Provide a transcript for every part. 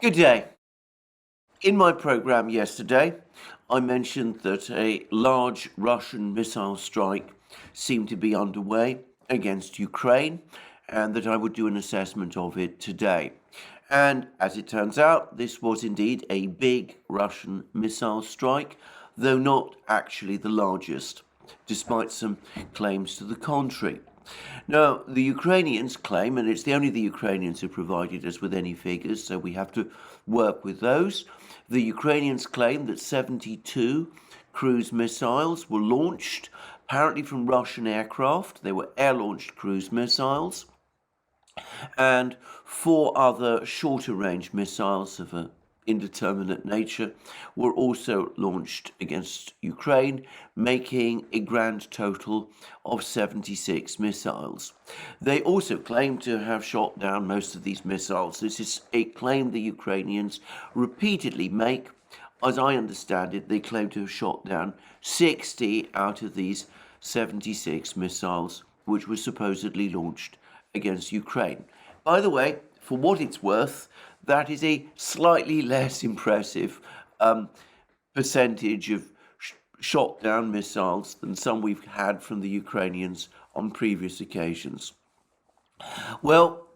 Good day. In my program yesterday, I mentioned that a large Russian missile strike seemed to be underway against Ukraine and that I would do an assessment of it today. And as it turns out, this was indeed a big Russian missile strike, though not actually the largest, despite some claims to the contrary. Now, the Ukrainians claim, and it's only the Ukrainians who provided us with any figures, so we have to work with those. The Ukrainians claim that 72 cruise missiles were launched, apparently from Russian aircraft. They were air-launched cruise missiles. And 4 other shorter range missiles of an indeterminate nature were also launched against Ukraine, making a grand total of 76 missiles. They also claim to have shot down most of these missiles. This is a claim the Ukrainians repeatedly make. As I understand it, they claim to have shot down 60 out of these 76 missiles, which were supposedly launched against Ukraine. By the way, for what it's worth, that is a slightly less impressive percentage of shot down missiles than some we've had from the Ukrainians on previous occasions. Well,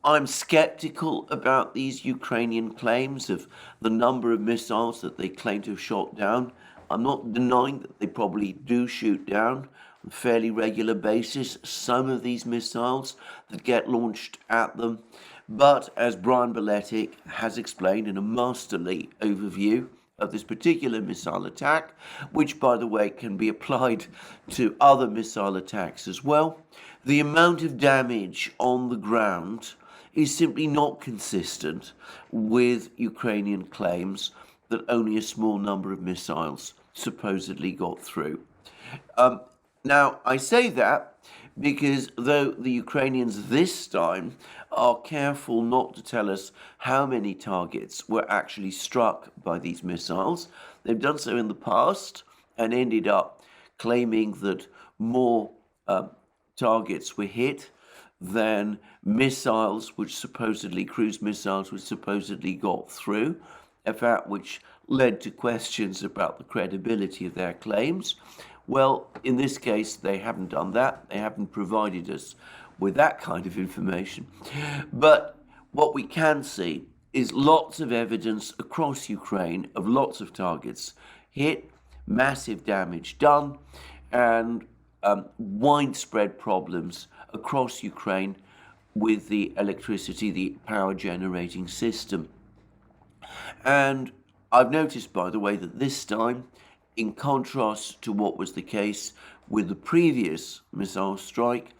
I'm skeptical about these Ukrainian claims of the number of missiles that they claim to have shot down. I'm not denying that they probably do shoot down on a fairly regular basis some of these missiles that get launched at them. But as Brian Beletic has explained in a masterly overview of this particular missile attack, which, by the way, can be applied to other missile attacks as well, the amount of damage on the ground is simply not consistent with Ukrainian claims that only a small number of missiles supposedly got through. Now, I say that because though the Ukrainians this time are careful not to tell us how many targets were actually struck by these missiles, they've done so in the past and ended up claiming that more targets were hit than missiles, cruise missiles, which supposedly got through, a fact which led to questions about the credibility of their claims. Well, in this case, they haven't done that. They haven't provided us with that kind of information. But what we can see is lots of evidence across Ukraine of lots of targets hit, massive damage done, and widespread problems across Ukraine with the electricity, the power generating system. And I've noticed, by the way, that this time, in contrast to what was the case with the previous missile strike,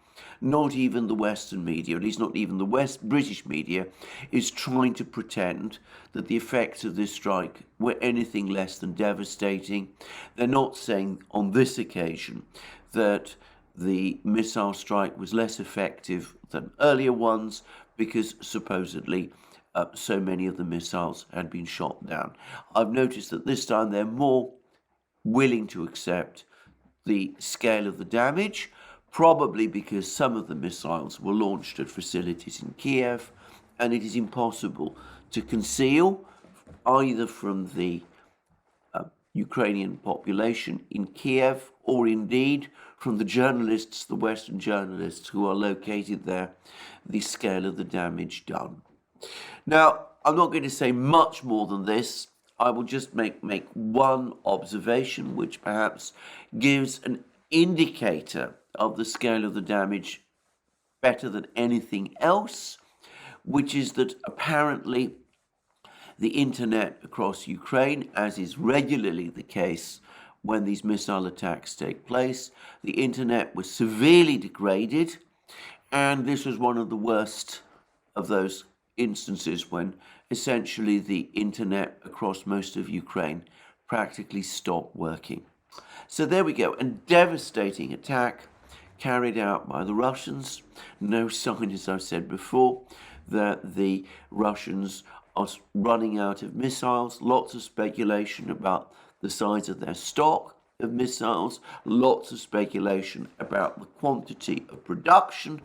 not even the Western media, at least not even the British media, is trying to pretend that the effects of this strike were anything less than devastating. They're not saying on this occasion that the missile strike was less effective than earlier ones because supposedly so many of the missiles had been shot down. I've noticed that this time they're more willing to accept the scale of the damage, probably because some of the missiles were launched at facilities in Kiev, and it is impossible to conceal either from the Ukrainian population in Kiev or indeed from the journalists, the Western journalists who are located there, the scale of the damage done. Now, I'm not going to say much more than this. I will just make one observation, which perhaps gives an indicator of the scale of the damage better than anything else, which is that apparently the internet across Ukraine, as is regularly the case when these missile attacks take place, the internet was severely degraded, and this was one of the worst of those instances when essentially the internet across most of Ukraine practically stopped working. So there we go, a devastating attack carried out by the Russians. No sign, as I've said before, that the Russians are running out of missiles. Lots of speculation about the size of their stock of missiles. Lots of speculation about the quantity of production,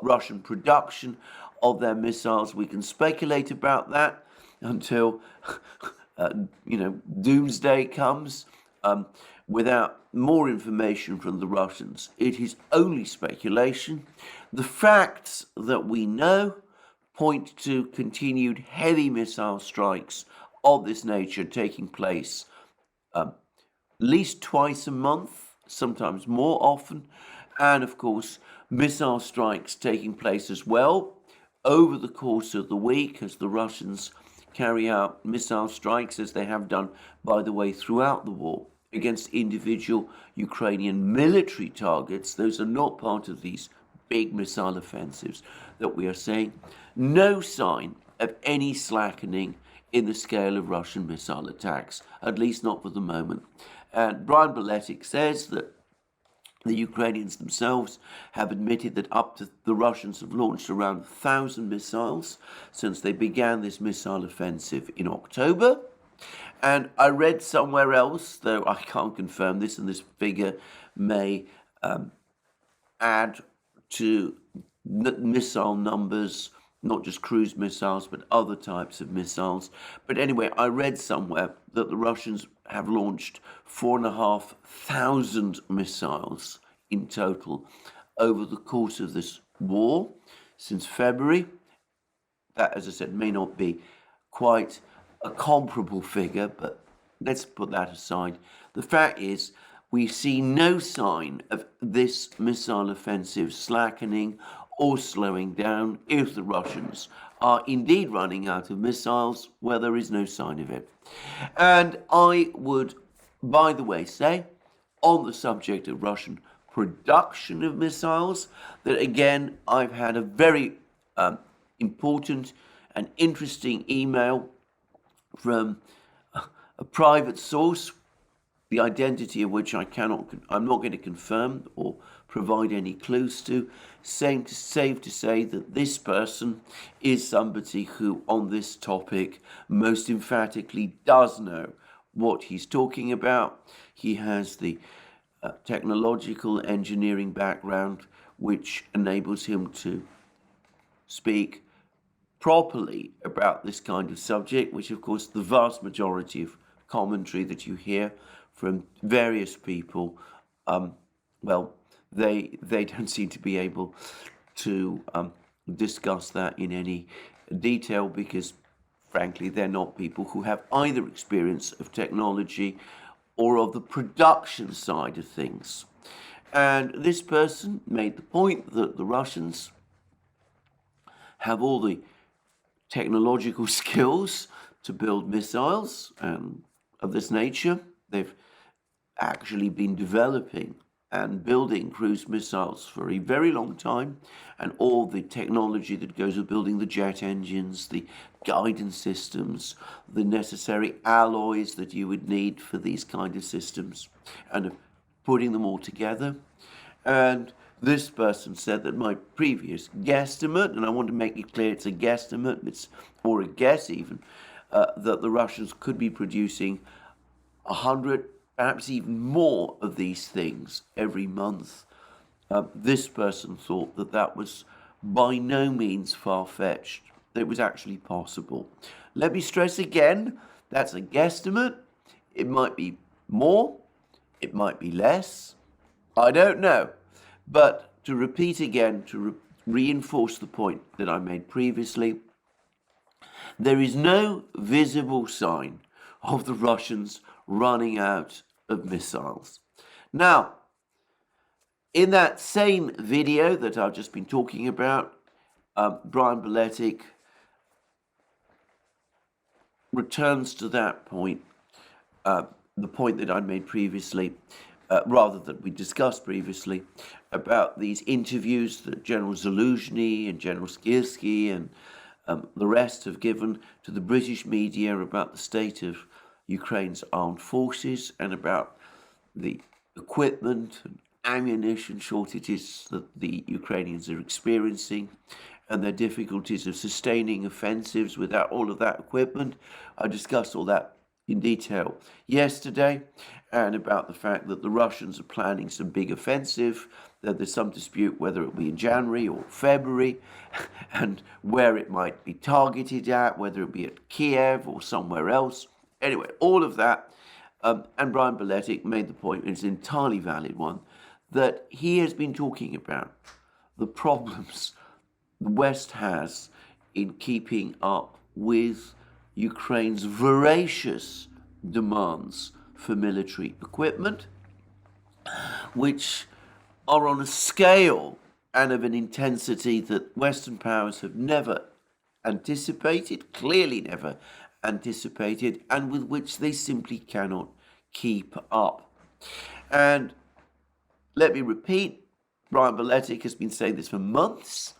Russian production of their missiles. We can speculate about that. until doomsday comes, without more information from the Russians. It is only speculation. The facts that we know point to continued heavy missile strikes of this nature taking place at least twice a month, sometimes more often, and of course missile strikes taking place as well over the course of the week as the Russians carry out missile strikes, as they have done, by the way, throughout the war, against individual Ukrainian military targets. Those are not part of these big missile offensives that we are seeing. No sign of any slackening in the scale of Russian missile attacks, at least not for the moment. And Brian Beletic says that the Ukrainians themselves have admitted that up to the Russians have launched around 1,000 missiles since they began this missile offensive in October. And I read somewhere else, though I can't confirm this, and this figure may add to missile numbers, not just cruise missiles, but other types of missiles. But anyway, I read somewhere that the Russians have launched 4,500 missiles in total over the course of this war since February. That, as I said, may not be quite a comparable figure, but let's put that aside. The fact is, we see no sign of this missile offensive slackening or slowing down if the Russians are indeed running out of missiles, where there is no sign of it. And I would, by the way, say, on the subject of Russian production of missiles, that again, I've had a very important and interesting email from a private source, the identity of which I'm not going to confirm or provide any clues to, safe to say that this person is somebody who, on this topic, most emphatically does know what he's talking about. He has the technological engineering background, which enables him to speak properly about this kind of subject, which of course the vast majority of commentary that you hear from various people, they don't seem to be able to discuss that in any detail, because frankly they're not people who have either experience of technology or of the production side of things. And this person made the point that the Russians have all the technological skills to build missiles of this nature. They've actually been developing and building cruise missiles for a very long time, and all the technology that goes with building the jet engines, the guidance systems, the necessary alloys that you would need for these kind of systems, and putting them all together. And this person said that my previous guesstimate, and I want to make it clear it's a guesstimate, or a guess even, that the Russians could be producing 100, perhaps even more of these things every month. This person thought that that was by no means far-fetched. It was actually possible. Let me stress again, that's a guesstimate. It might be more, it might be less, I don't know. But to repeat again, to reinforce the point that I made previously, there is no visible sign of the Russians running out of missiles. Now, in that same video that I've just been talking about, Brian Beletic returns to that point, the point that I made previously, rather that we discussed previously, about these interviews that General Zaluzhny and General Skirsky and the rest have given to the British media about the state of Ukraine's armed forces and about the equipment and ammunition shortages that the Ukrainians are experiencing and their difficulties of sustaining offensives without all of that equipment. I discussed all that in detail yesterday, and about the fact that the Russians are planning some big offensive There's some dispute whether it will be in January or February, and where it might be targeted at, whether it be at Kiev or somewhere else. Anyway, all of that. And Brian Beletic made the point, and it's an entirely valid one, that he has been talking about the problems the West has in keeping up with Ukraine's voracious demands for military equipment, which are on a scale and of an intensity that Western powers have never anticipated, clearly never anticipated, and with which they simply cannot keep up. And let me repeat, Brian Beletic has been saying this for months,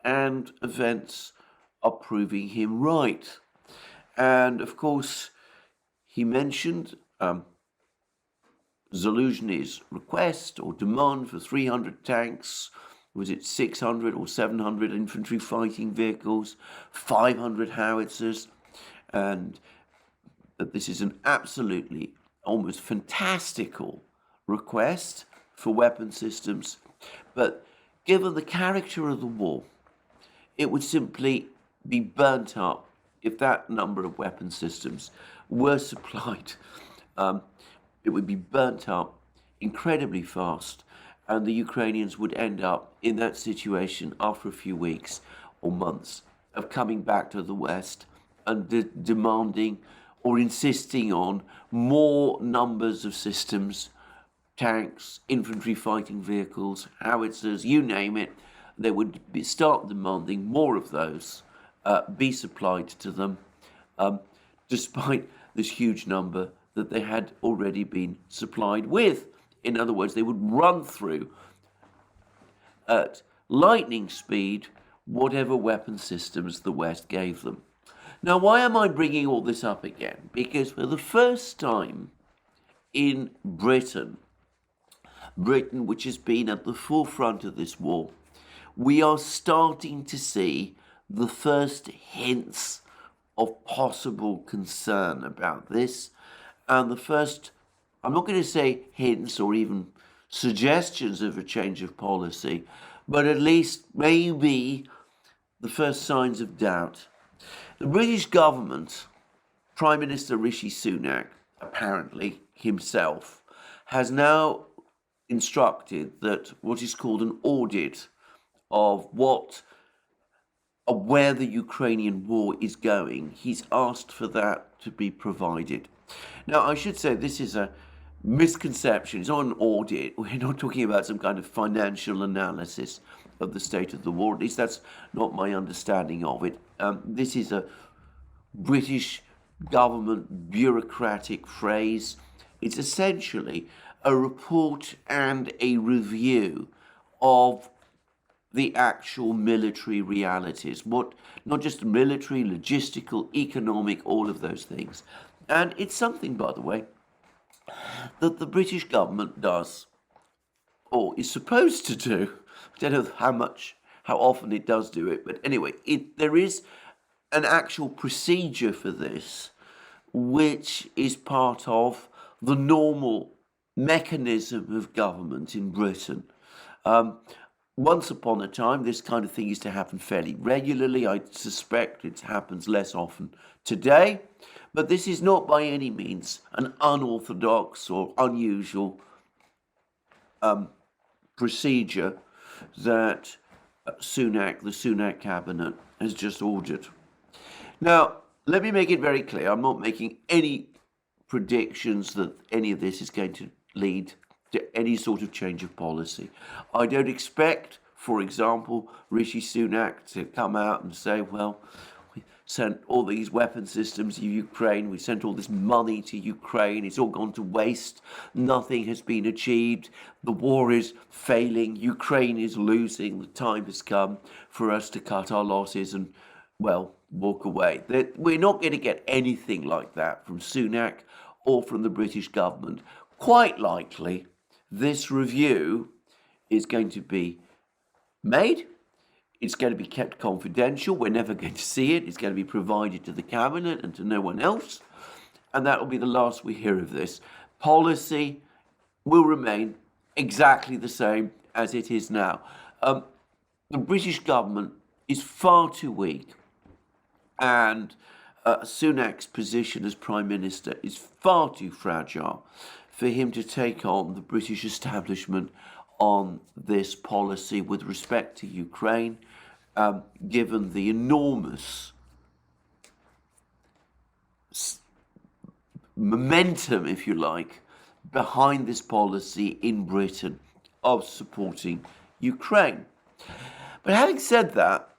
and events are proving him right. And of course, he mentioned Zelensky's request or demand for 300 tanks, was it 600 or 700 infantry fighting vehicles, 500 howitzers, and that this is an absolutely almost fantastical request for weapon systems. But given the character of the war, it would simply be burnt up if that number of weapon systems were supplied. It would be burnt up incredibly fast, and the Ukrainians would end up in that situation after a few weeks or months of coming back to the West and demanding or insisting on more numbers of systems, tanks, infantry fighting vehicles, howitzers, you name it. They would start demanding more of those be supplied to them, despite this huge number that they had already been supplied with. In other words, they would run through at lightning speed whatever weapon systems the West gave them. Now, why am I bringing all this up again? Because for the first time in Britain, which has been at the forefront of this war, we are starting to see the first hints of possible concern about this. And the first, I'm not going to say hints or even suggestions of a change of policy, but at least maybe the first signs of doubt. The British government, Prime Minister Rishi Sunak, apparently himself, has now instructed that what is called an audit of where the Ukrainian war is going, he's asked for that to be provided. Now, I should say this is a misconception. It's not an audit. We're not talking about some kind of financial analysis of the state of the war. At least that's not my understanding of it. This is a British government bureaucratic phrase. It's essentially a report and a review of the actual military realities, not just military, logistical, economic, all of those things. And it's something, by the way, that the British government does, or is supposed to do. I don't know how often it does do it, but anyway, there is an actual procedure for this, which is part of the normal mechanism of government in Britain. Once upon a time, this kind of thing used to happen fairly regularly. I suspect it happens less often today, but this is not by any means an unorthodox or unusual procedure that the Sunak cabinet has just ordered. Now, let me make it very clear. I'm not making any predictions that any of this is going to lead to any sort of change of policy. I don't expect, for example, Rishi Sunak to come out and say, well, we sent all these weapon systems to Ukraine, we sent all this money to Ukraine, it's all gone to waste, nothing has been achieved, the war is failing, Ukraine is losing, the time has come for us to cut our losses and, well, walk away. We're not going to get anything like that from Sunak or from the British government. Quite likely, this review is going to be made. It's going to be kept confidential. We're never going to see it. It's going to be provided to the cabinet and to no one else. And that will be the last we hear of this. Policy will remain exactly the same as it is now. The British government is far too weak, and Sunak's position as Prime Minister is far too fragile for him to take on the British establishment on this policy with respect to Ukraine, given the enormous momentum, if you like, behind this policy in Britain of supporting Ukraine. But having said that,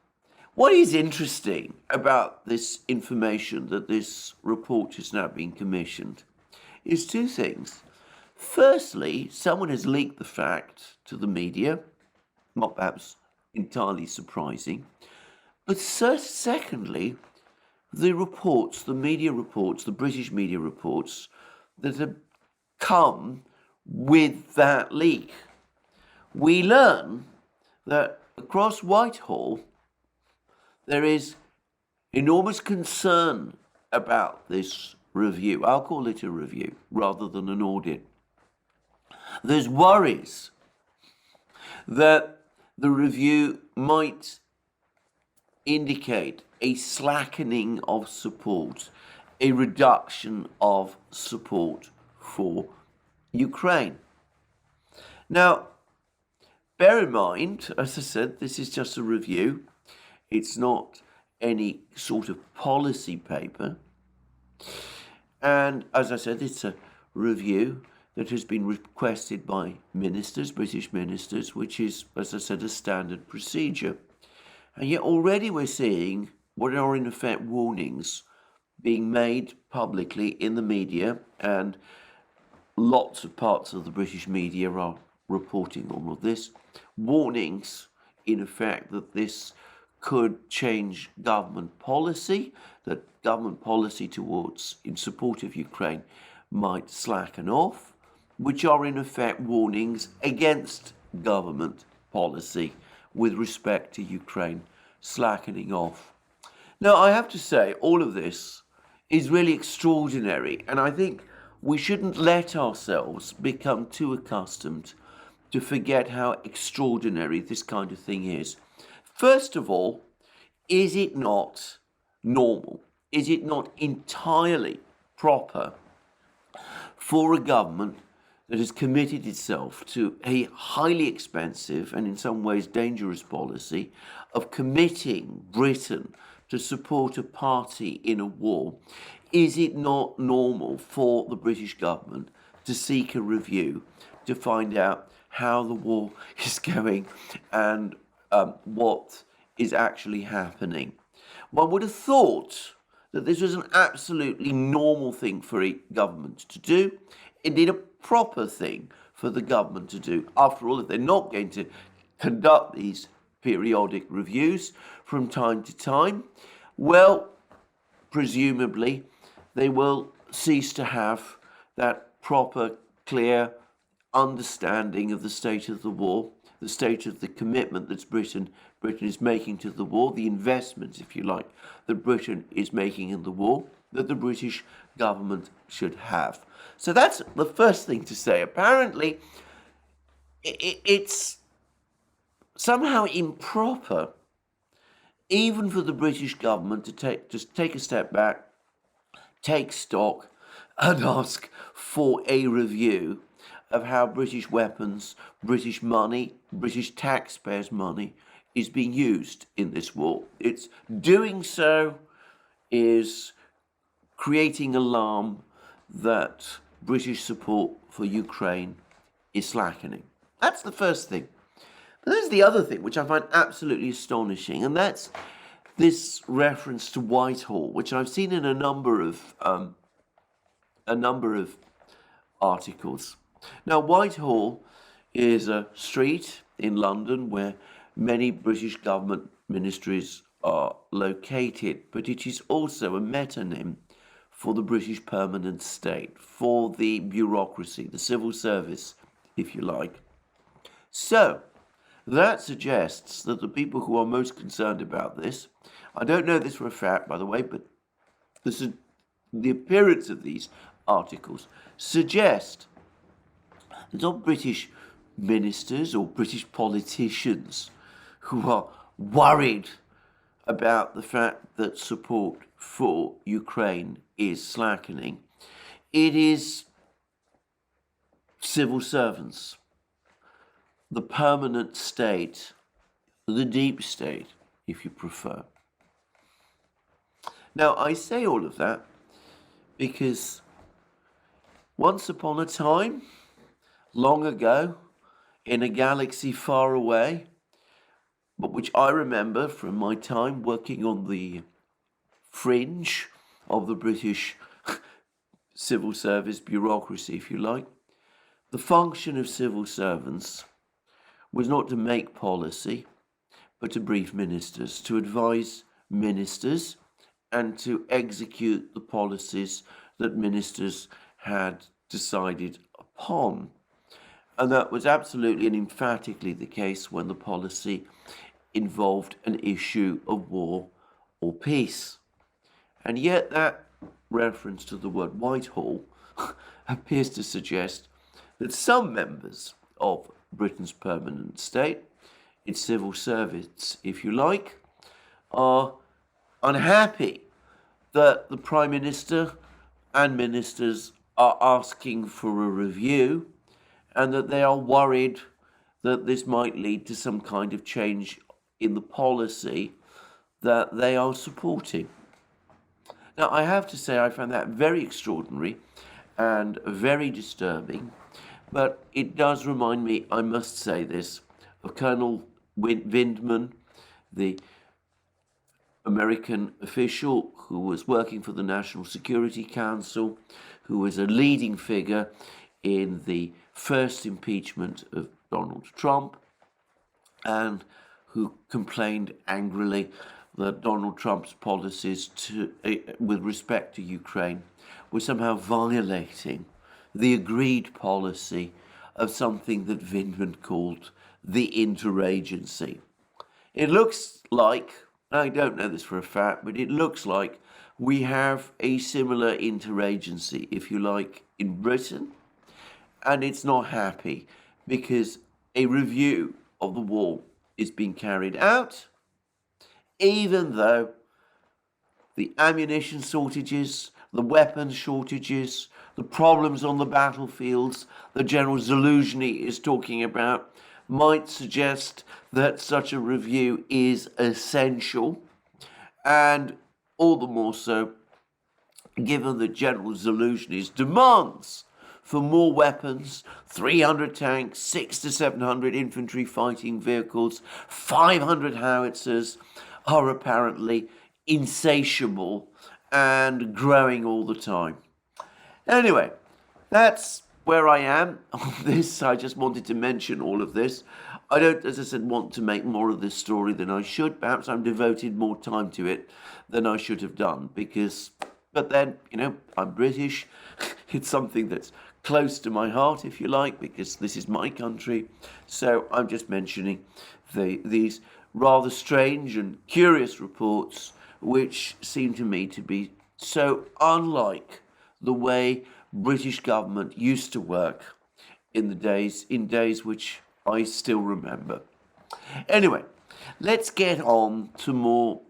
what is interesting about this information that this report is now being commissioned is two things. Firstly, someone has leaked the fact to the media, not perhaps entirely surprising, but secondly, the reports, the media reports, the British media reports that have come with that leak. We learn that across Whitehall, there is enormous concern about this review. I'll call it a review rather than an audit. There's worries that the review might indicate a slackening of support, a reduction of support for Ukraine. Now, bear in mind, as I said, this is just a review. It's not any sort of policy paper. And as I said, it's a review that has been requested by ministers, British ministers, which is, as I said, a standard procedure. And yet already we're seeing what are in effect warnings being made publicly in the media, and lots of parts of the British media are reporting all of this. Warnings, in effect, that this could change government policy, that government policy towards, in support of Ukraine, might slacken off, which are in effect warnings against government policy with respect to Ukraine slackening off. Now, I have to say, all of this is really extraordinary, and I think we shouldn't let ourselves become too accustomed to forget how extraordinary this kind of thing is. First of all, is it not normal? Is it not entirely proper for a government that has committed itself to a highly expensive and in some ways dangerous policy of committing Britain to support a party in a war? Is it not normal for the British government to seek a review to find out how the war is going and what is actually happening? One would have thought that this was an absolutely normal thing for a government to do, indeed a proper thing for the government to do. After all, if they're not going to conduct these periodic reviews from time to time, well, presumably they will cease to have that proper, clear understanding of the state of the war, the state of the commitment that Britain is making to the war, the investments, if you like, that Britain is making in the war, that the British government should have. So that's the first thing to say. Apparently, it's somehow improper, even for the British government to take a step back, take stock, and ask for a review of how British weapons, British money, British taxpayers' money is being used in this war. It's doing so is creating alarm that British support for Ukraine is slackening. That's the first thing. But there's the other thing, which I find absolutely astonishing, and that's this reference to Whitehall, which I've seen in a number of articles. Now, Whitehall is a street in London where many British government ministries are located, but it is also a metonym for the British permanent state, for the bureaucracy, the civil service, if you like. So, that suggests that the people who are most concerned about this, I don't know this for a fact, by the way, but the appearance of these articles suggest it's not British ministers or British politicians who are worried about the fact that support for Ukraine is slackening. It is civil servants, the permanent state, the deep state, if you prefer. Now, I say all of that because once upon a time, long ago, in a galaxy far away, but which I remember from my time working on the fringe of the British civil service bureaucracy, if you like, the function of civil servants was not to make policy, but to brief ministers, to advise ministers, and to execute the policies that ministers had decided upon. And that was absolutely and emphatically the case when the policy involved an issue of war or peace. And yet that reference to the word Whitehall appears to suggest that some members of Britain's permanent state, its civil service, if you like, are unhappy that the Prime Minister and ministers are asking for a review, and that they are worried that this might lead to some kind of change in the policy that they are supporting. Now, I have to say I found that very extraordinary and very disturbing, but it does remind me, I must say this, of Colonel Vindman, the American official who was working for the National Security Council, who was a leading figure in the first impeachment of Donald Trump, and who complained angrily that Donald Trump's policies with respect to Ukraine were somehow violating the agreed policy of something that Vindman called the interagency. It looks like, I don't know this for a fact, but it looks like we have a similar interagency, if you like, in Britain, and it's not happy because a review of the war is being carried out, even though the ammunition shortages, the weapons shortages, the problems on the battlefields that General Zaluzhny is talking about might suggest that such a review is essential, and all the more so given that General Zaluzhny's demands for more weapons, 300 tanks, 600 to 700 infantry fighting vehicles, 500 howitzers, are apparently insatiable and growing all the time. Anyway, that's where I am on this. I just wanted to mention all of this. I don't, as I said, want to make more of this story than I should. Perhaps I'm devoted more time to it than I should have done but then, I'm British. It's something that's close to my heart, if you like, because this is my country. So I'm just mentioning these rather strange and curious reports, which seem to me to be so unlike the way British government used to work in days which I still remember. Anyway, let's get on to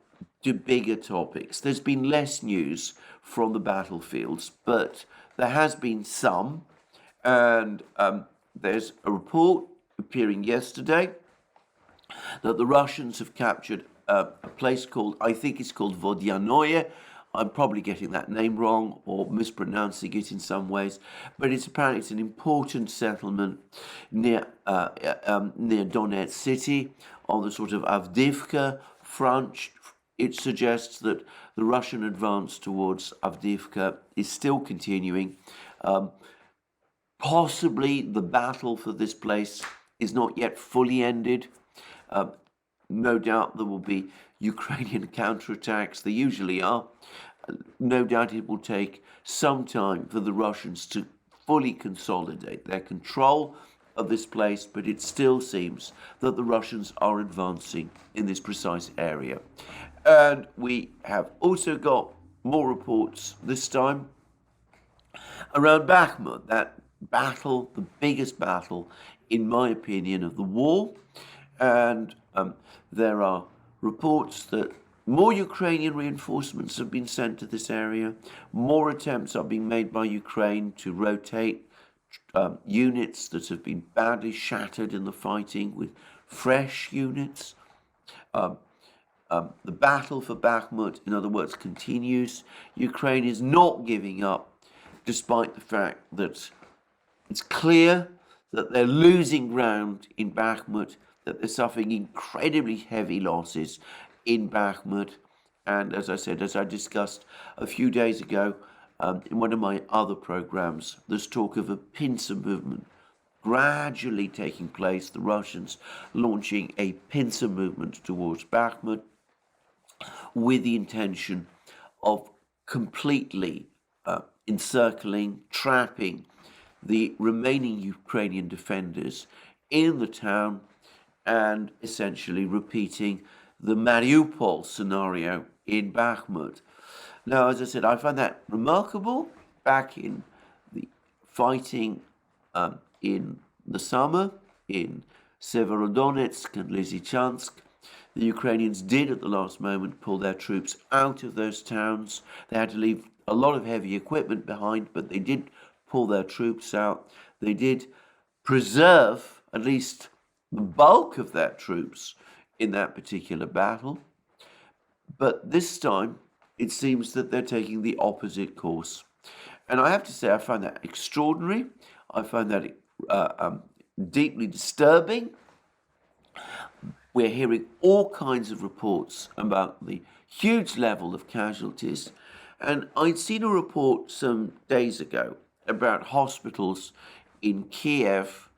bigger topics. There's been less news from the battlefields, but there has been some, and there's a report appearing yesterday that the Russians have captured a place called, I think it's called Vodyanoye. I'm probably getting that name wrong or mispronouncing it in some ways, but it's an important settlement near Donetsk city on the sort of Avdiivka front. It suggests that the Russian advance towards Avdiivka is still continuing. Possibly the battle for this place is not yet fully ended. No doubt there will be Ukrainian counterattacks. There usually are. No doubt it will take some time for the Russians to fully consolidate their control of this place, but it still seems that the Russians are advancing in this precise area. And we have also got more reports this time around Bakhmut, that battle, the biggest battle in my opinion, of the war. And there are reports that more Ukrainian reinforcements have been sent to this area. More attempts are being made by Ukraine to rotate units that have been badly shattered in the fighting with fresh units. The battle for Bakhmut, in other words, continues. Ukraine is not giving up, despite the fact that it's clear that they're losing ground in Bakhmut, that they're suffering incredibly heavy losses in Bakhmut. And as I said, as I discussed a few days ago in one of my other programs, there's talk of a pincer movement gradually taking place, the Russians launching a pincer movement towards Bakhmut with the intention of completely encircling, trapping the remaining Ukrainian defenders in the town and essentially repeating the Mariupol scenario in Bakhmut. Now, as I said, I find that remarkable. Back in the fighting in the summer in Severodonetsk and Lysychansk, the Ukrainians did at the last moment pull their troops out of those towns. They had to leave a lot of heavy equipment behind, but they did pull their troops out. They did preserve at least the bulk of their troops in that particular battle. But this time, it seems that they're taking the opposite course. And I have to say, I find that extraordinary. I find that deeply disturbing. We're hearing all kinds of reports about the huge level of casualties. And I'd seen a report some days ago about hospitals in Kiev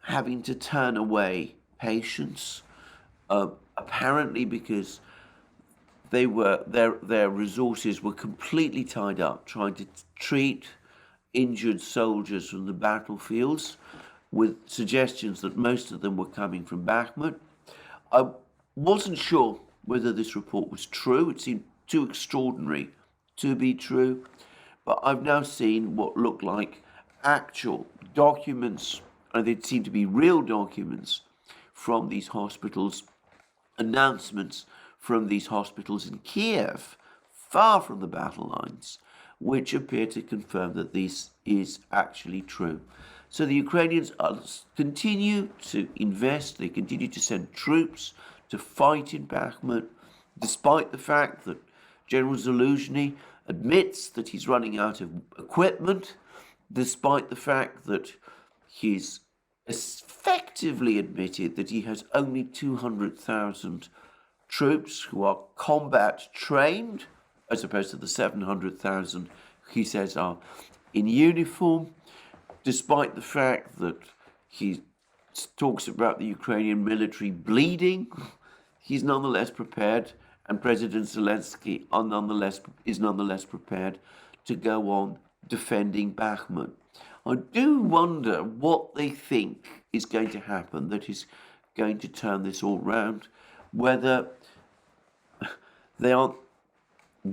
having to turn away patients, apparently because their resources were completely tied up trying to treat injured soldiers from the battlefields, with suggestions that most of them were coming from Bakhmut. I wasn't sure whether this report was true. It seemed too extraordinary to be true, but I've now seen what looked like actual documents, and they seem to be real documents from these hospitals, announcements from these hospitals in Kiev, far from the battle lines, which appear to confirm that this is actually true. So the Ukrainians continue to invest, they continue to send troops to fight in Bakhmut, despite the fact that General Zaluzhny admits that he's running out of equipment, despite the fact that he's effectively admitted that he has only 200,000 troops who are combat trained, as opposed to the 700,000 he says are in uniform, despite the fact that he talks about the Ukrainian military bleeding. He's nonetheless prepared, and President Zelensky is nonetheless prepared to go on defending Bakhmut. I do wonder what they think is going to happen that is going to turn this all round, whether they are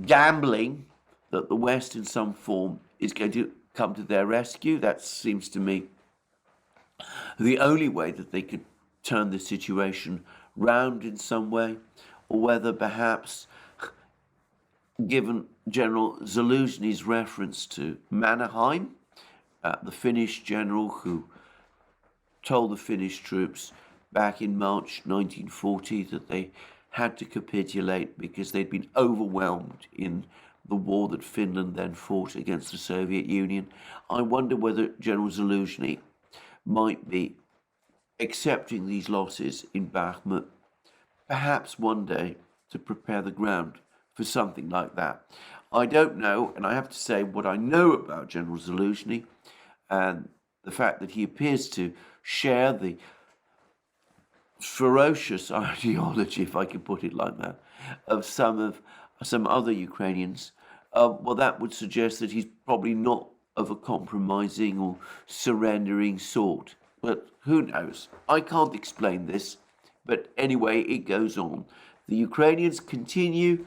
gambling that the West in some form is going to come to their rescue. That seems to me the only way that they could turn the situation round in some way, or whether perhaps, given General Zaluzhny's reference to Mannerheim, the Finnish general who told the Finnish troops back in March 1940 that they had to capitulate because they'd been overwhelmed in the war that Finland then fought against the Soviet Union. I wonder whether General Zaluzhny might be accepting these losses in Bakhmut, perhaps one day to prepare the ground for something like that. I don't know, and I have to say what I know about General Zaluzhny and the fact that he appears to share the ferocious ideology, if I can put it like that, of some other Ukrainians. Well, that would suggest that he's probably not of a compromising or surrendering sort. But who knows? I can't explain this. But anyway, it goes on. The Ukrainians continue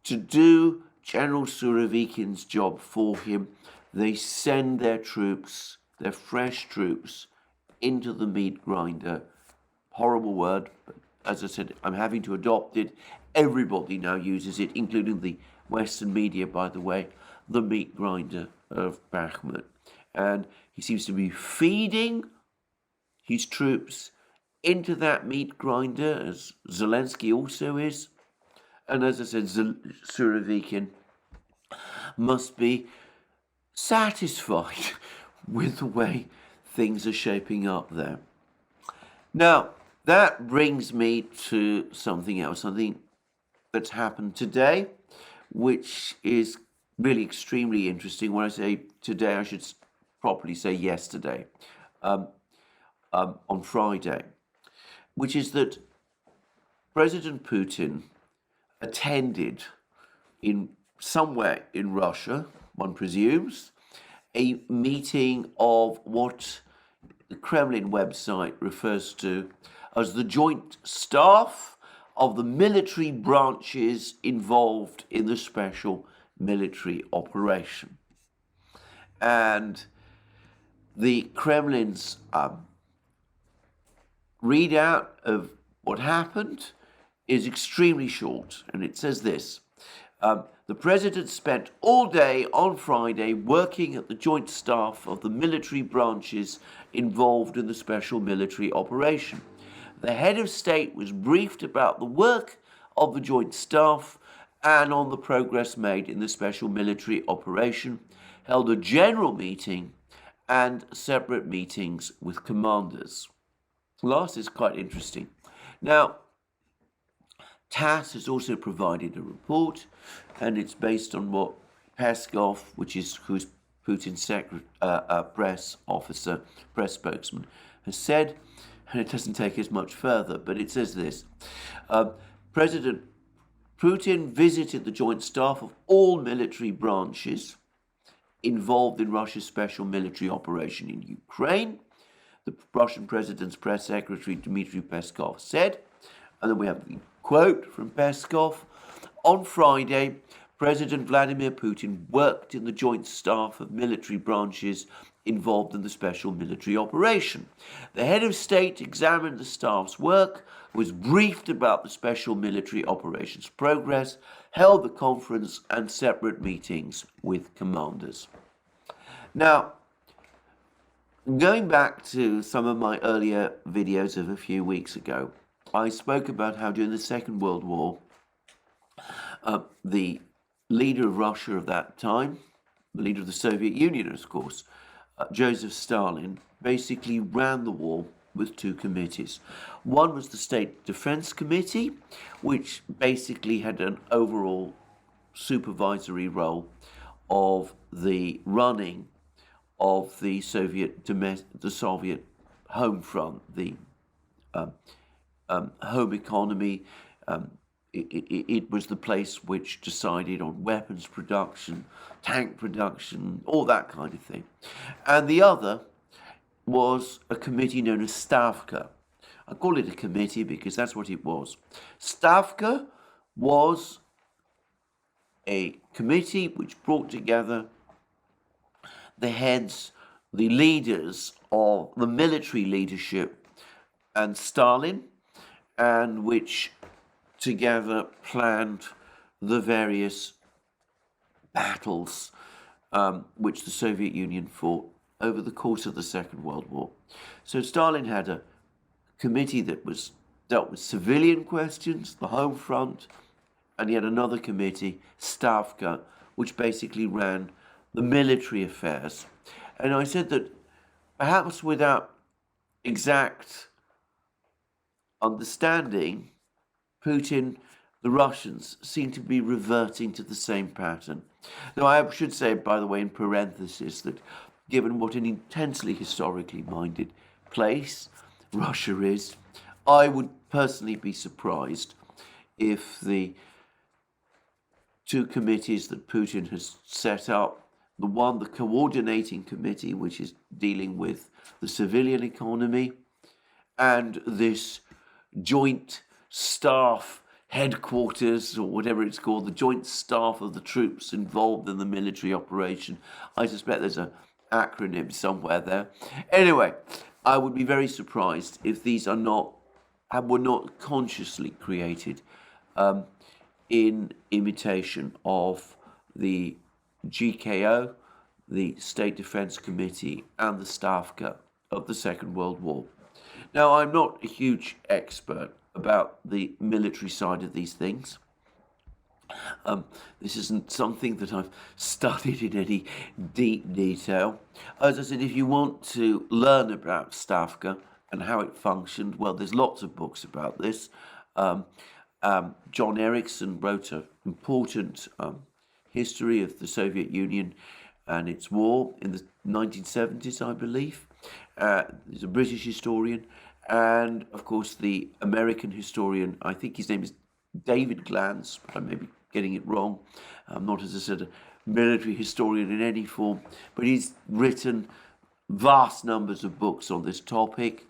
to do General Surovikin's job for him. They send their troops, their fresh troops, into the meat grinder. Horrible word, but as I said, I'm having to adopt it. Everybody now uses it, including the Western media, by the way, the meat grinder of Bakhmut. And he seems to be feeding his troops into that meat grinder, as Zelensky also is. And as I said, Surovikin must be satisfied with the way things are shaping up there. Now, that brings me to something else, something that's happened today, which is really extremely interesting. When I say today, I should properly say yesterday, on Friday, which is that President Putin attended in somewhere in Russia, one presumes, a meeting of what the Kremlin website refers to as the joint staff of the military branches involved in the special military operation. And the Kremlin's readout of what happened is extremely short, and it says this. The president spent all day on Friday working at the joint staff of the military branches involved in the special military operation. The head of state was briefed about the work of the joint staff and on the progress made in the special military operation, held a general meeting and separate meetings with commanders. Last is quite interesting. Now, TASS has also provided a report, and it's based on what Peskov, who's Putin's press officer, press spokesman, has said, and it doesn't take us much further, but it says this. President Putin visited the joint staff of all military branches involved in Russia's special military operation in Ukraine. The Russian president's press secretary, Dmitry Peskov, said, and then we have the quote from Peskov, on Friday, President Vladimir Putin worked in the joint staff of military branches involved in the special military operation. The head of state examined the staff's work, was briefed about the special military operations progress, held the conference and separate meetings with commanders. Now, going back to some of my earlier videos of a few weeks ago, I spoke about how during the Second World War, the leader of Russia of that time, the leader of the Soviet Union, of course, Joseph Stalin, basically ran the war with two committees. One was the State Defense Committee, which basically had an overall supervisory role of the running of the Soviet home front, the home economy. It was the place which decided on weapons production, tank production, all that kind of thing. And the other was a committee known as Stavka. I call it a committee because that's what it was. Stavka was a committee which brought together the heads, the leaders of the military leadership and Stalin, and which together planned the various battles which the Soviet Union fought over the course of the Second World War. So Stalin had a committee that dealt with civilian questions, the home front, and he had another committee, Stavka, which basically ran the military affairs. And I said that perhaps without exact understanding, Putin, the Russians, seem to be reverting to the same pattern. Though I should say, by the way, in parenthesis, that given what an intensely historically minded place Russia is, I would personally be surprised if the two committees that Putin has set up, the one, the coordinating committee, which is dealing with the civilian economy, and this joint staff headquarters, or whatever it's called, the joint staff of the troops involved in the military operation. I suspect there's a acronym somewhere there. Anyway, I would be very surprised if these were not consciously created in imitation of the GKO, the State Defense Committee, and the Stavka of the Second World War. Now, I'm not a huge expert about the military side of these things. This isn't something that I've studied in any deep detail. As I said, if you want to learn about Stavka and how it functioned, well, there's lots of books about this. John Erickson wrote an important history of the Soviet Union and its war in the 1970s, I believe. He's a British historian. And, of course, the American historian, I think his name is David Glantz, but I may be getting it wrong. I'm not, as I said, a military historian in any form, but he's written vast numbers of books on this topic,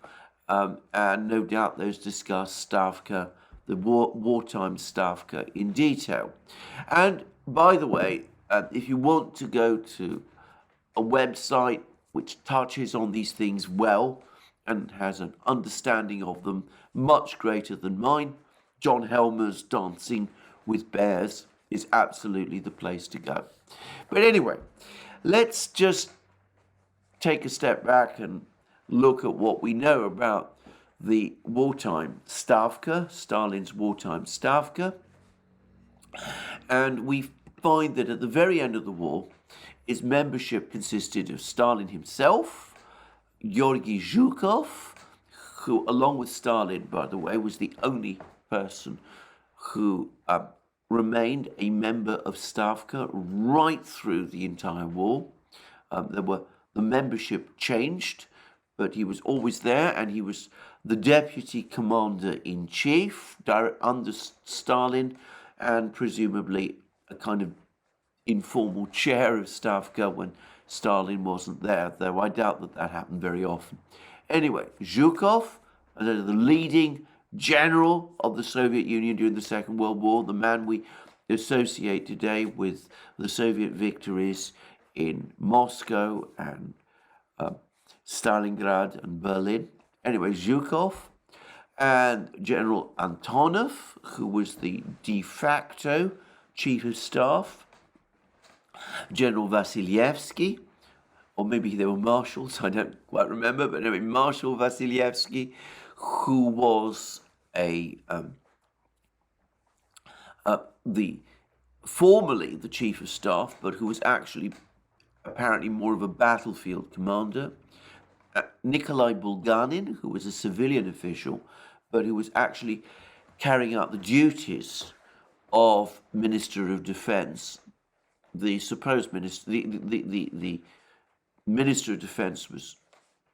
and no doubt those discuss Stavka, the wartime Stavka, in detail. And, by the way, if you want to go to a website which touches on these things well and has an understanding of them much greater than mine, John Helmer's Dancing with Bears is absolutely the place to go. But anyway, let's just take a step back and look at what we know about the wartime Stavka, Stalin's wartime Stavka. And we find that at the very end of the war, its membership consisted of Stalin himself, Georgy Zhukov, who, along with Stalin, by the way, was the only person who remained a member of Stavka right through the entire war. The membership changed, but he was always there, and he was the deputy commander-in-chief under Stalin, and presumably a kind of informal chair of Stavka when Stalin wasn't there, though I doubt that happened very often. Anyway, Zhukov, the leading general of the Soviet Union during the Second World War, the man we associate today with the Soviet victories in Moscow and Stalingrad and Berlin. Anyway, Zhukov and General Antonov, who was the de facto chief of staff, General Vasilievsky, or maybe they were marshals, I don't quite remember, but anyway, Marshal Vasilievsky, who was formerly the chief of staff, but who was actually apparently more of a battlefield commander. Nikolai Bulganin, who was a civilian official, but who was actually carrying out the duties of Minister of Defense. The supposed minister, the Minister of Defense was,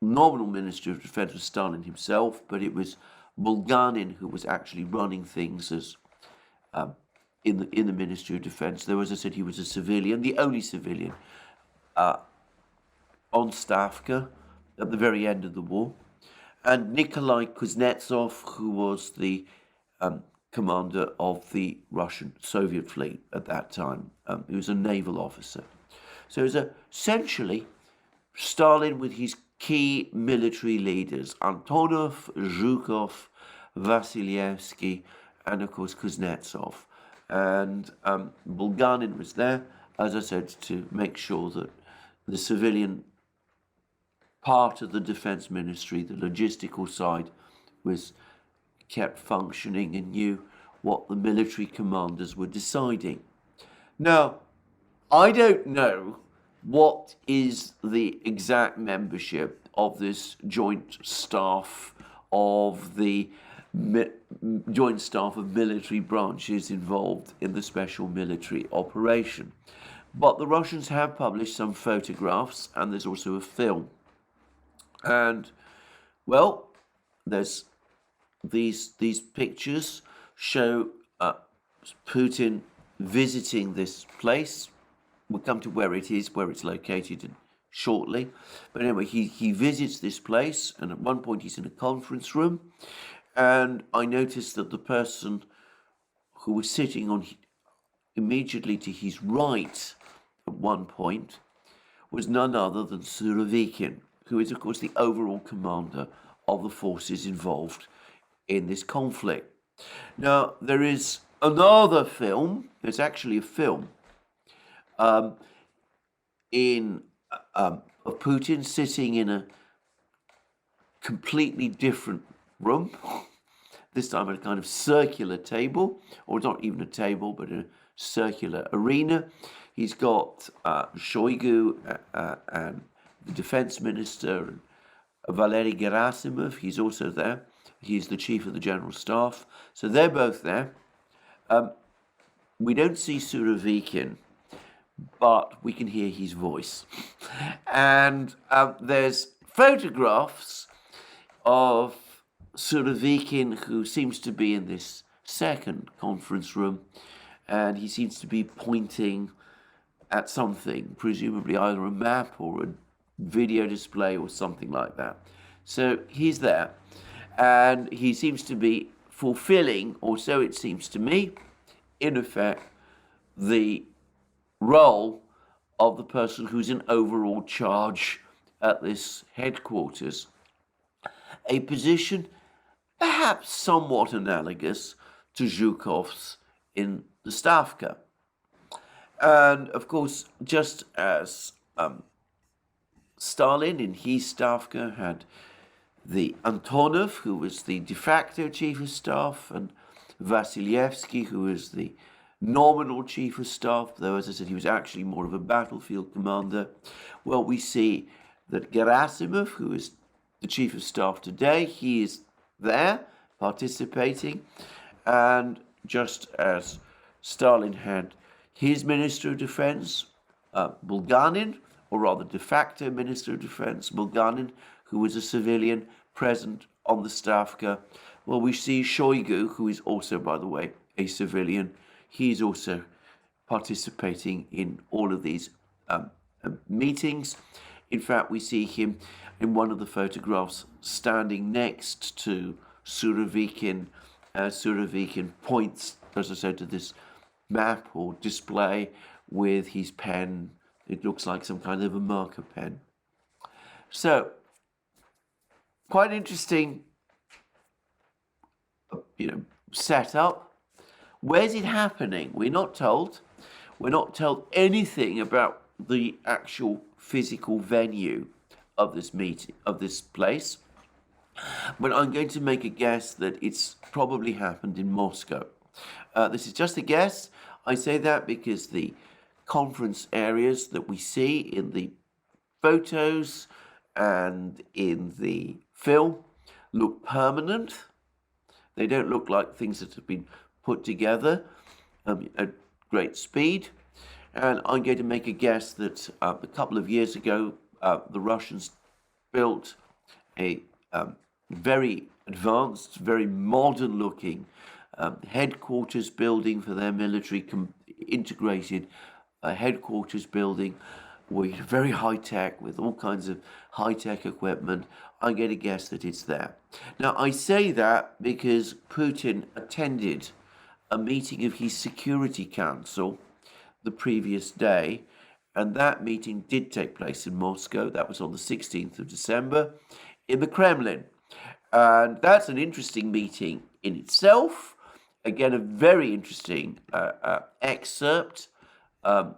nominal Minister of Defense was Stalin himself, but it was Bulganin who was actually running things as in the Ministry of Defense. Though, as I said, he was a civilian, the only civilian on Stavka at the very end of the war. And Nikolai Kuznetsov, who was the commander of the Russian Soviet fleet at that time. He was a naval officer. So it was essentially Stalin with his key military leaders, Antonov, Zhukov, Vasilievsky, and of course Kuznetsov. And Bulganin was there, as I said, to make sure that the civilian part of the defense ministry, the logistical side, was kept functioning and knew what the military commanders were deciding. Now, I don't know what is the exact membership of this joint staff of the joint staff of military branches involved in the special military operation. But the Russians have published some photographs, and there's also a film. And, well, there's these pictures show Putin visiting this place. We'll come to where it is, where it's located shortly. But anyway, he visits this place, and at one point he's in a conference room. And I noticed that the person who was sitting on immediately to his right at one point was none other than Surovikin, who is, of course, the overall commander of the forces involved in this conflict. Now, there is another film, there's actually a film of Putin sitting in a completely different room, this time at a kind of circular table, or not even a table, but a circular arena. He's got Shoigu and the defense minister, and Valery Gerasimov, he's also there. He's the chief of the general staff. So they're both there. We don't see Surovikin, but we can hear his voice. And there's photographs of Surovikin, who seems to be in this second conference room, and he seems to be pointing at something, presumably either a map or a video display or something like that. So he's there, and he seems to be fulfilling, or so it seems to me, in effect, the role of the person who's in overall charge at this headquarters. A position perhaps somewhat analogous to Zhukov's in the Stavka. And of course, just as Stalin in his Stavka had the Antonov, who was the de facto chief of staff, and Vasilievsky, who was the nominal chief of staff, though, as I said, he was actually more of a battlefield commander. Well, we see that Gerasimov, who is the chief of staff today, he is there participating. And just as Stalin had his Minister of Defense, Bulganin, or rather de facto Minister of Defense, Bulganin, who was a civilian present on the Stavka. Well, we see Shoigu, who is also, by the way, a civilian. He's also participating in all of these meetings. In fact, we see him in one of the photographs standing next to Surovikin. Surovikin points, as I said, to this map or display with his pen. It looks like some kind of a marker pen. So, quite interesting, setup. Where's it happening? We're not told. We're not told anything about the actual physical venue of this meeting, of this place. But I'm going to make a guess that it's probably happened in Moscow. This is just a guess. I say that because the conference areas that we see in the photos and in the film look permanent. They don't look like things that have been put together at great speed. And I'm going to make a guess that a couple of years ago, the Russians built a very advanced, very modern-looking headquarters building for their military, integrated headquarters building, very high-tech, with all kinds of high-tech equipment. I'm going to guess that it's there. Now, I say that because Putin attended a meeting of his Security Council the previous day, and that meeting did take place in Moscow. That was on the 16th of December in the Kremlin. And that's an interesting meeting in itself. Again, a very interesting excerpt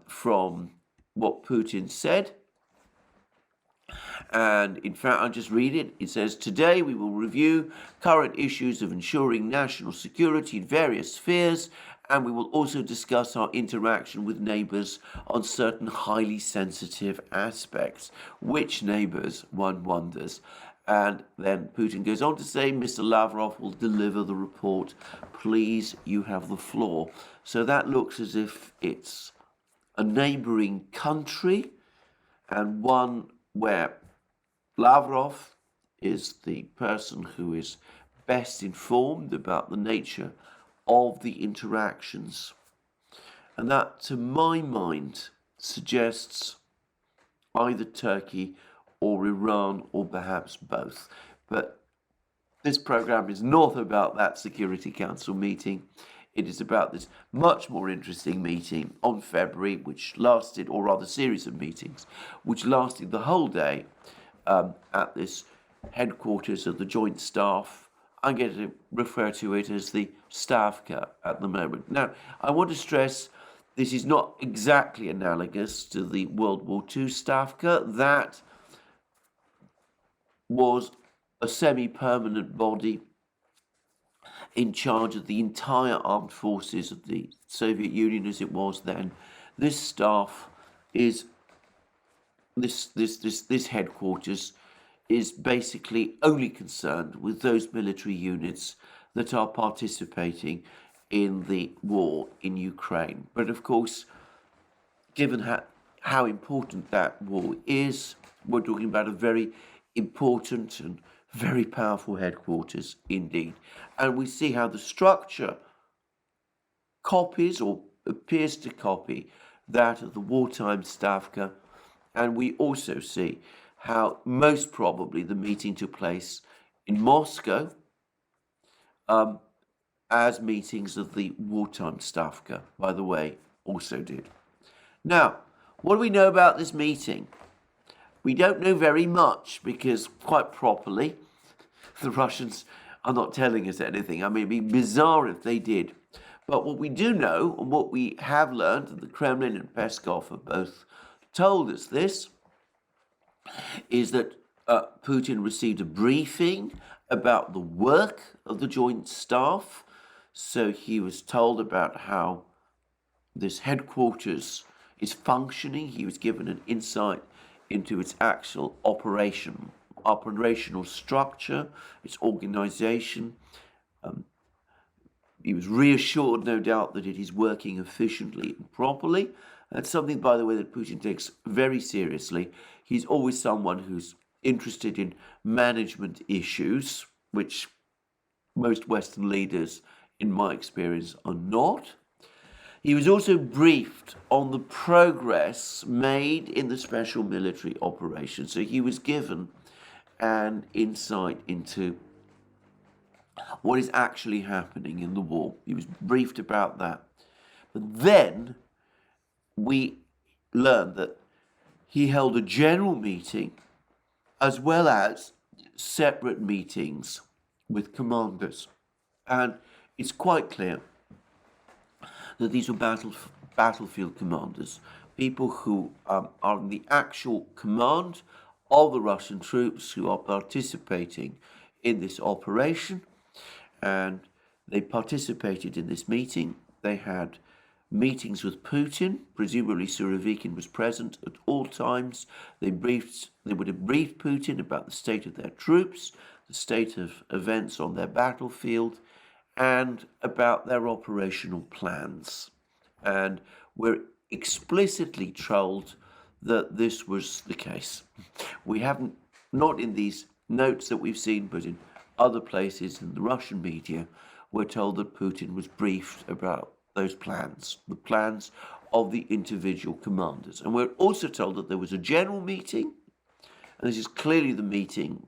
from what Putin said. And in fact, I'll just read it. It says, "Today we will review current issues of ensuring national security in various spheres, and we will also discuss our interaction with neighbors on certain highly sensitive aspects." Which neighbors, one wonders. And then Putin goes on to say, "Mr. Lavrov will deliver the report. Please, you have the floor." So that looks as if it's a neighboring country, and one where Lavrov is the person who is best informed about the nature of the interactions. And that, to my mind, suggests either Turkey or Iran, or perhaps both. But this program is not about that Security Council meeting. It is about this much more interesting meeting on February, which lasted, or rather series of meetings, which lasted the whole day at this headquarters of the Joint Staff. I'm going to refer to it as the Stavka at the moment. Now, I want to stress this is not exactly analogous to the World War II Stavka. That was a semi-permanent body in charge of the entire armed forces of the Soviet Union as it was then. This staff is, this headquarters is basically only concerned with those military units that are participating in the war in Ukraine. But of course, given how important that war is, we're talking about a very important and very powerful headquarters indeed. And we see how the structure copies or appears to copy that of the wartime Stavka. And we also see how most probably the meeting took place in Moscow as meetings of the wartime Stavka, by the way, also did. Now, what do we know about this meeting? We don't know very much because, quite properly, the Russians are not telling us anything. I mean, it'd be bizarre if they did. But what we do know, and what we have learned, and the Kremlin and Peskov have both told us this, is that Putin received a briefing about the work of the Joint Staff. So he was told about how this headquarters is functioning. He was given an insight into its actual operational structure, its organization. He was reassured, no doubt, that it is working efficiently and properly. That's something, by the way, that Putin takes very seriously. He's always someone who's interested in management issues, which most Western leaders, in my experience, are not. He was also briefed on the progress made in the special military operation. So he was given an insight into what is actually happening in the war. He was briefed about that. But then we learned that he held a general meeting as well as separate meetings with commanders. And it's quite clear that these were battlefield commanders, people who are in the actual command of the Russian troops who are participating in this operation. And they participated in this meeting. They had meetings with Putin. Presumably Surovikin was present at all times. They would have briefed Putin about the state of their troops, the state of events on their battlefield, and about their operational plans. And we're explicitly told that this was the case. We haven't, not in these notes that we've seen, but in other places in the Russian media, we're told that Putin was briefed about those plans, the plans of the individual commanders. And we're also told that there was a general meeting, and this is clearly the meeting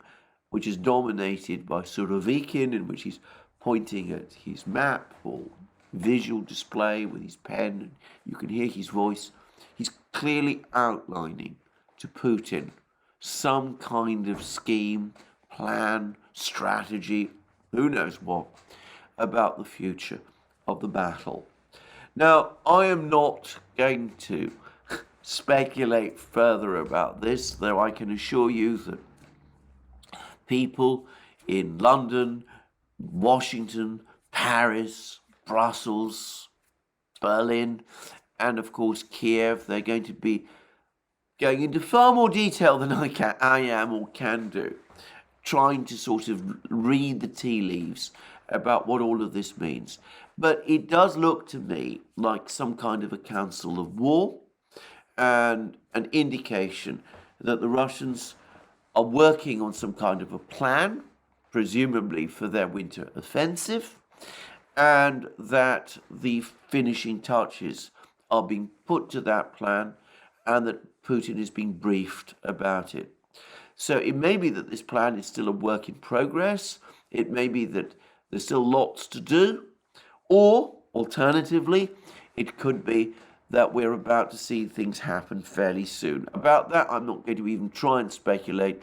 which is dominated by Surovikin, in which he's pointing at his map or visual display with his pen, and you can hear his voice. He's clearly outlining to Putin some kind of scheme, plan, strategy, who knows what, about the future of the battle. Now, I am not going to speculate further about this, though I can assure you that people in London, Washington, Paris, Brussels, Berlin, and of course Kiev, they're going to be going into far more detail than I am or can do, trying to sort of read the tea leaves about what all of this means. But it does look to me like some kind of a council of war and an indication that the Russians are working on some kind of a plan, presumably for their winter offensive, and that the finishing touches are being put to that plan and that Putin is being briefed about it. So it may be that this plan is still a work in progress. It may be that there's still lots to do, or Alternatively, it could be that we're about to see things happen fairly soon. About that, I'm not going to even try and speculate.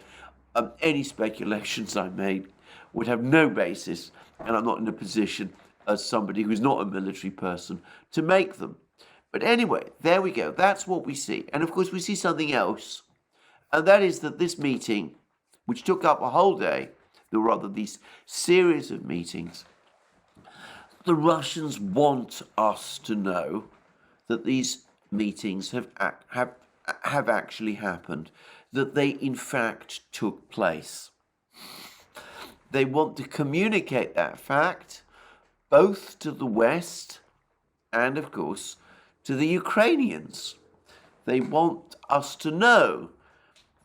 Any speculations I made would have no basis, and I'm not in a position, as somebody who's not a military person, to make them. But anyway, there we go. That's what we see. And of course, we see something else, and that is that this meeting, which took up a whole day, or rather these series of meetings, the Russians want us to know that these meetings have actually happened, that they in fact took place. They want to communicate that fact both to the West and, of course, to the Ukrainians. They want us to know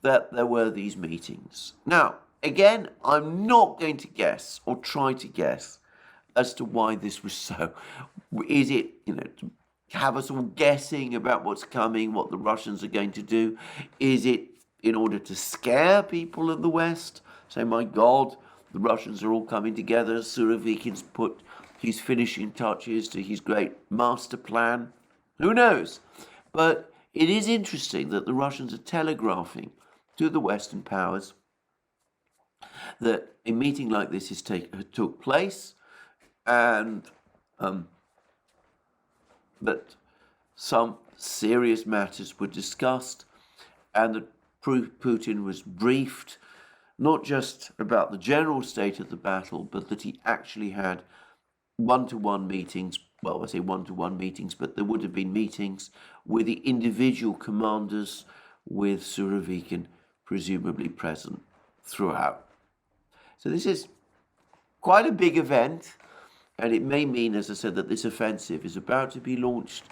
that there were these meetings. Now, again, I'm not going to guess or try to guess as to why this was so. Is it, to have us all guessing about what's coming, what the Russians are going to do? Is it in order to scare people in the West? Say, my God, the Russians are all coming together. Surovikin's put his finishing touches to his great master plan. Who knows? But it is interesting that the Russians are telegraphing to the Western powers that a meeting like this took place, and that some serious matters were discussed, and that Putin was briefed not just about the general state of the battle, but that he actually had one-to-one meetings. Well, I say one-to-one meetings, but there would have been meetings with the individual commanders, with Surovikin presumably present throughout. So this is quite a big event, and it may mean, as I said, that this offensive is about to be launched,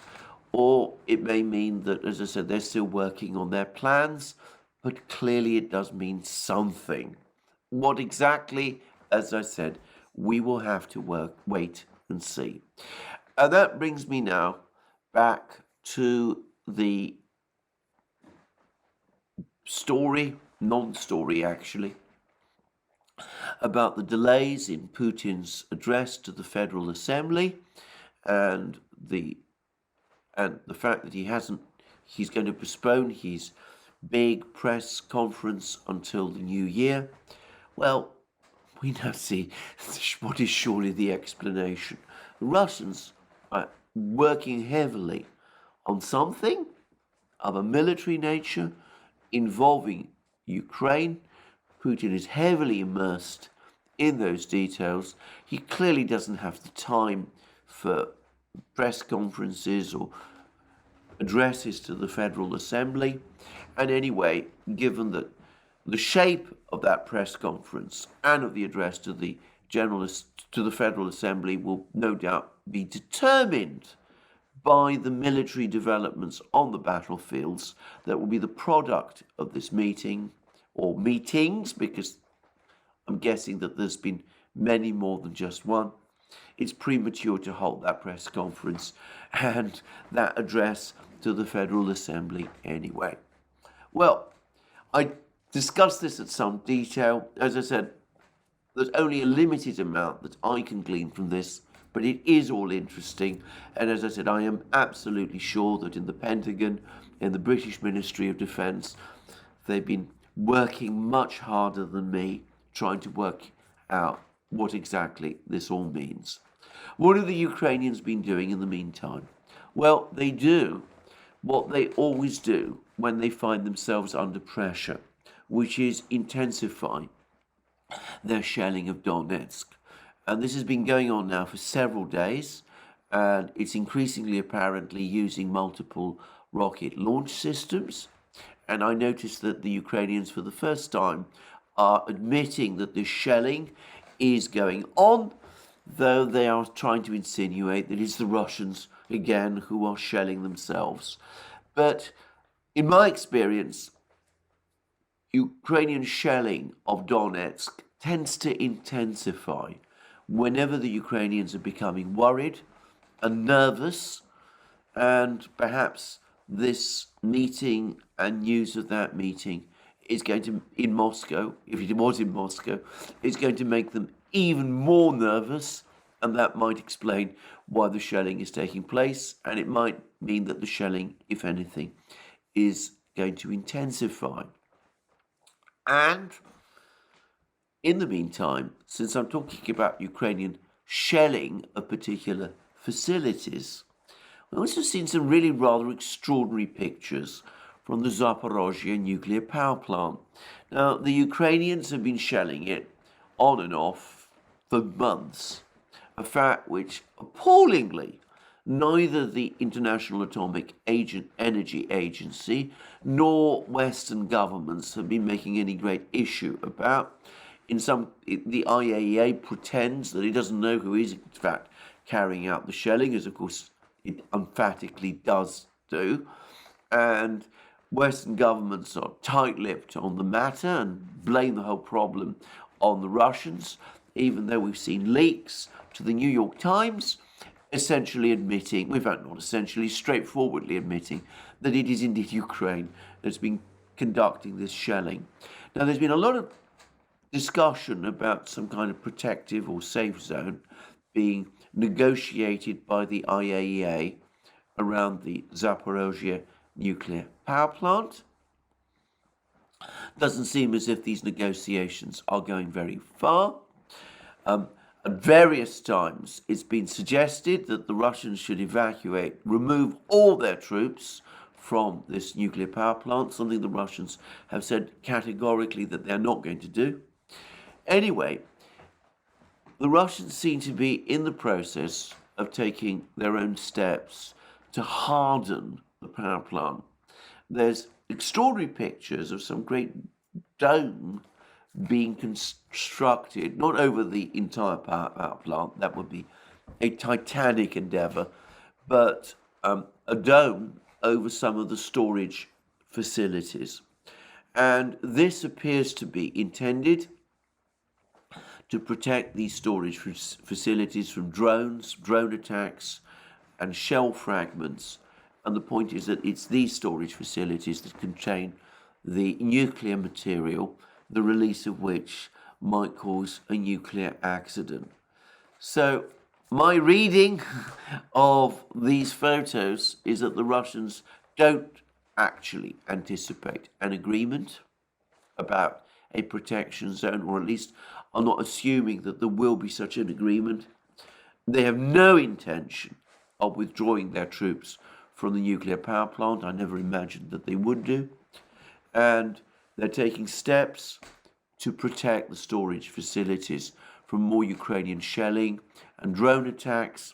or it may mean that, as I said, they're still working on their plans, but clearly it does mean something. What exactly, as I said, we will have to wait and see. And that brings me now back to the story, non-story actually, about the delays in Putin's address to the Federal Assembly, and the fact that he's going to postpone his big press conference until the new year. Well, we now see what is surely the explanation. The Russians are working heavily on something of a military nature involving Ukraine. Putin is heavily immersed in those details. He clearly doesn't have the time for press conferences or addresses to the Federal Assembly. And anyway, given that the shape of that press conference and of the address to the Federal Assembly will no doubt be determined by the military developments on the battlefields that will be the product of this meeting, or meetings, because I'm guessing that there's been many more than just one. It's premature to hold that press conference and that address to the Federal Assembly anyway. Well, I discussed this at some detail. As I said, there's only a limited amount that I can glean from this, but it is all interesting. And as I said, I am absolutely sure that in the Pentagon, in the British Ministry of Defence, they've been working much harder than me, trying to work out what exactly this all means. What have the Ukrainians been doing in the meantime? Well, they do what they always do when they find themselves under pressure, which is intensify their shelling of Donetsk. And this has been going on now for several days, and it's increasingly apparently using multiple rocket launch systems. And I noticed that the Ukrainians, for the first time, are admitting that this shelling is going on, though they are trying to insinuate that it's the Russians, again, who are shelling themselves. But in my experience, Ukrainian shelling of Donetsk tends to intensify whenever the Ukrainians are becoming worried and nervous, and perhaps this meeting and news of that meeting is going to, in Moscow, if it was in Moscow, is going to make them even more nervous And that might explain why the shelling is taking place, and it might mean that the shelling, if anything, is going to intensify. And in the meantime, since I'm talking about Ukrainian shelling of particular facilities, we've also seen some really rather extraordinary pictures from the Zaporozhye nuclear power plant. Now, the Ukrainians have been shelling it on and off for months, a fact which appallingly neither the International Atomic Energy Agency nor Western governments have been making any great issue about. The IAEA pretends that it doesn't know who is in fact carrying out the shelling, as of course it emphatically does do, and Western governments are tight-lipped on the matter and blame the whole problem on the Russians, even though we've seen leaks to the New York Times essentially admitting, in fact not essentially, straightforwardly admitting that it is indeed Ukraine that's been conducting this shelling. Now, there's been a lot of discussion about some kind of protective or safe zone being negotiated by the IAEA around the Zaporozhye nuclear power plant. Doesn't seem as if these negotiations are going very far. At various times, it's been suggested that the Russians should remove all their troops from this nuclear power plant, something the Russians have said categorically that they're not going to do. Anyway, the Russians seem to be in the process of taking their own steps to harden the power plant. There's extraordinary pictures of some great dome being constructed, not over the entire power plant, that would be a titanic endeavor, but a dome over some of the storage facilities. And this appears to be intended to protect these storage facilities from drone attacks, and shell fragments. And the point is that it's these storage facilities that contain the nuclear material, the release of which might cause a nuclear accident. So my reading of these photos is that the Russians don't actually anticipate an agreement about a protection zone, or at least are not assuming that there will be such an agreement. They have no intention of withdrawing their troops from the nuclear power plant. I never imagined that they would do. And they're taking steps to protect the storage facilities from more Ukrainian shelling and drone attacks,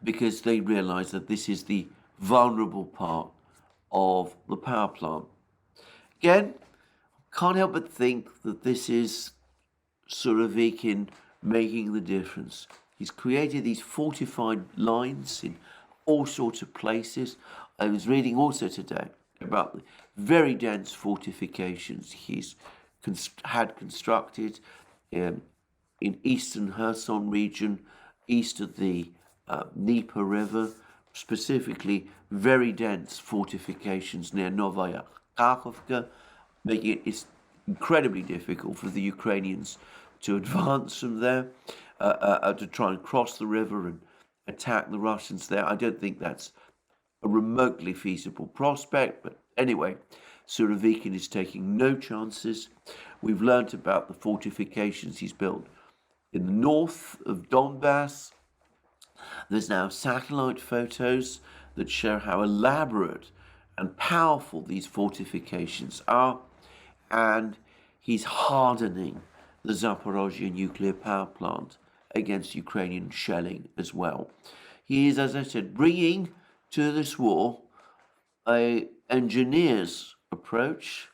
because they realize that this is the vulnerable part of the power plant. Again, can't help but think that this is Surovikin making the difference. He's created these fortified lines in all sorts of places. I was reading also today about the very dense fortifications he's had constructed in eastern Kherson region, east of the Dnieper River, specifically very dense fortifications near Novaya Kakhovka, making it incredibly difficult for the Ukrainians to advance from there, to try and cross the river and attack the Russians there. I don't think that's a remotely feasible prospect, but anyway, Surovikin is taking no chances. We've learnt about the fortifications he's built in the north of Donbass. There's now satellite photos that show how elaborate and powerful these fortifications are, and he's hardening the Zaporozhye nuclear power plant against Ukrainian shelling as well. He is, as I said, bringing to this war an engineer's approach,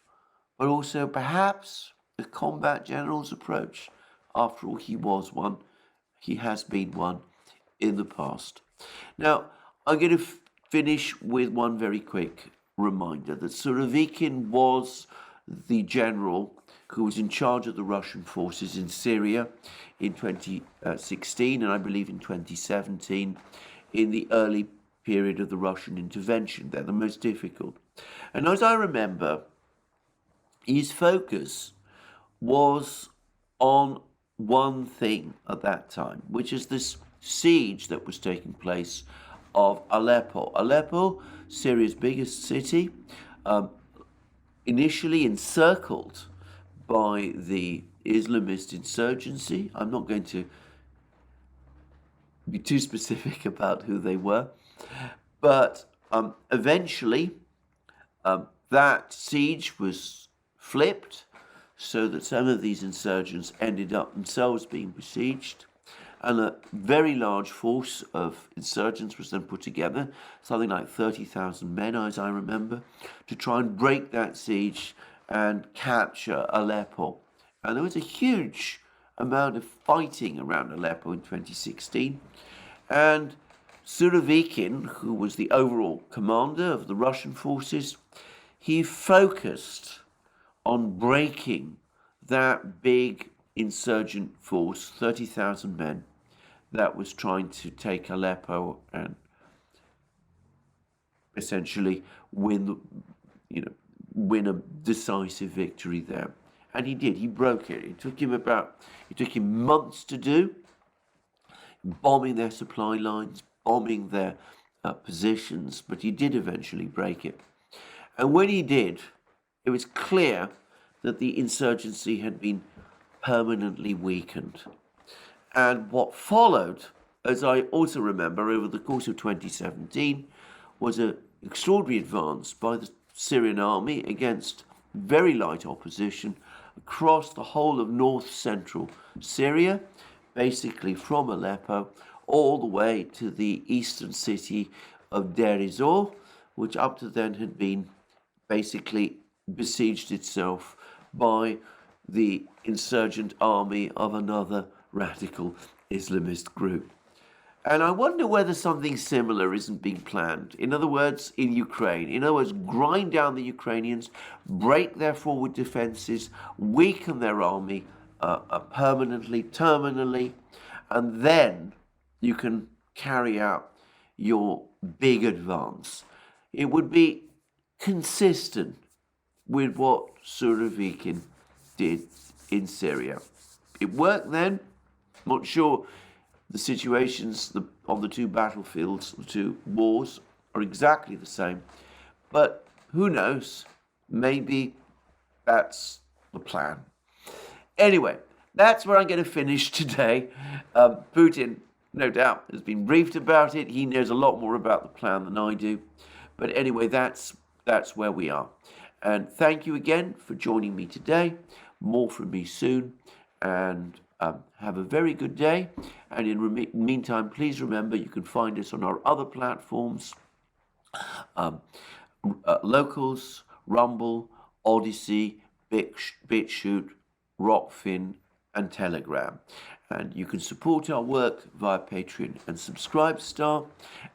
but also perhaps a combat general's approach. After all, he was one. He has been one in the past. Now, I'm going to finish with one very quick reminder that Surovikin was the general who was in charge of the Russian forces in Syria in 2016 and I believe in 2017, in the early period of the Russian intervention. They're the most difficult. And as I remember, his focus was on one thing at that time, which is this siege that was taking place of Aleppo. Aleppo, Syria's biggest city, initially encircled by the Islamist insurgency. I'm not going to be too specific about who they were, but eventually that siege was flipped so that some of these insurgents ended up themselves being besieged, and a very large force of insurgents was then put together, something like 30,000 men, as I remember, to try and break that siege and capture Aleppo. And there was a huge amount of fighting around Aleppo in 2016, and Surovikin, who was the overall commander of the Russian forces, he focused on breaking that big insurgent force, 30,000 men, that was trying to take Aleppo and essentially win a decisive victory there. And he did. He broke it. It took him months to do, bombing their supply lines, bombing their positions, but he did eventually break it. And when he did, it was clear that the insurgency had been permanently weakened. And what followed, as I also remember, over the course of 2017, was an extraordinary advance by the Syrian army against very light opposition across the whole of north-central Syria, basically from Aleppo all the way to the eastern city of Deir ez-Zor, which up to then had been basically besieged itself by the insurgent army of another radical Islamist group. And I wonder whether something similar isn't being planned. In other words, in Ukraine. In other words, grind down the Ukrainians, break their forward defenses, weaken their army permanently, terminally, and then you can carry out your big advance. It would be consistent with what Surovikin did in Syria. It worked then. Not sure the situations on the two battlefields, the two wars, are exactly the same. But who knows? Maybe that's the plan. Anyway, that's where I'm going to finish today. Putin, no doubt, has been briefed about it. He knows a lot more about the plan than I do. But anyway, that's where we are. And thank you again for joining me today. More from me soon. And have a very good day. And in the meantime, please remember you can find us on our other platforms, Locals, Rumble, ODYSEE, BitChute, Rockfin, and Telegram. And you can support our work via Patreon and Subscribestar,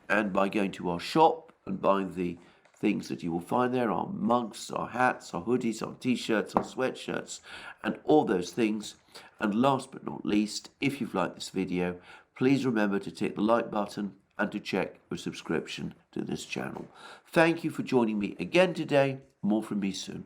and by going to our shop and buying the things that you will find there, our mugs, our hats, our hoodies, our t-shirts, our sweatshirts, and all those things. And last but not least, if you've liked this video, please remember to tick the like button and to check your subscription to this channel. Thank you for joining me again today. More from me soon.